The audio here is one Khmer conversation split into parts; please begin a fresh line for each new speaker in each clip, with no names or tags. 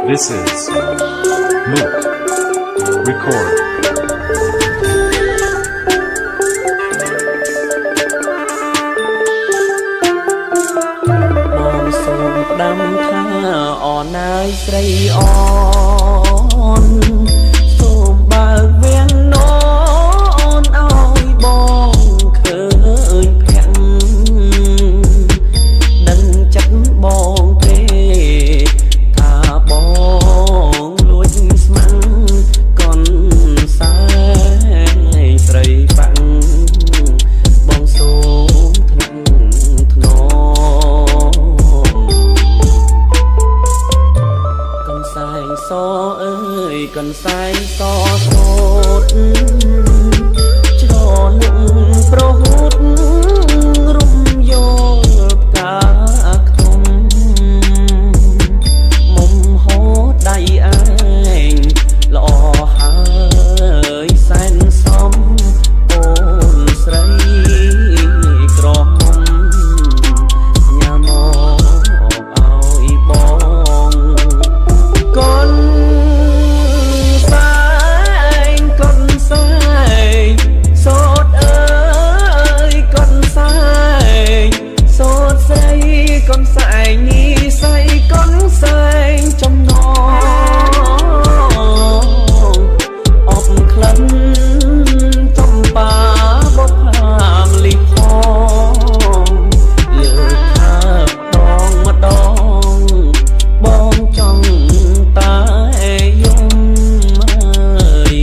This is Mook Record.
បងសូមផ្ដាំថាអរណាយស្រីអនសូមបើកវាំងននឲ្យបងឃើញភ័ក្រដឹងចិត្តបងទេថាបងលួចស្មាំងកនសែងស្រីបាំងបងសូមថ្នាក់ថ្នមកនសែងសអើយកនសែងសសូតច្រលុកប្រហូតរំយោលផ្កាខ្ទុំមុំហូតដៃឯងល្អហើយសែនសំអូនស្រីក្រមុំញ៉ាំមកឲ្យបងកនសែងកនសែងសូតអើយកនសែងសូតស្រីកនសែងនេះស្រីកនសែងចំណងអបក្លិនចំបាបុកហាមលីផងលើកថាដងម្ដងបងចង់តែយំអើយ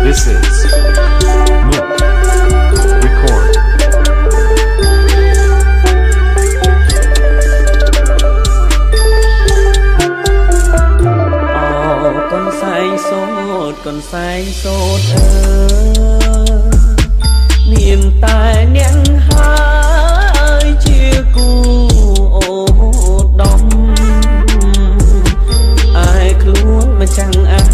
This is Mook Record.
អូកនសែងសូតកនសែងសូតអើមានតែអ្នកហើយជាគូអូដំឯខ្លួនមិនចាំងអា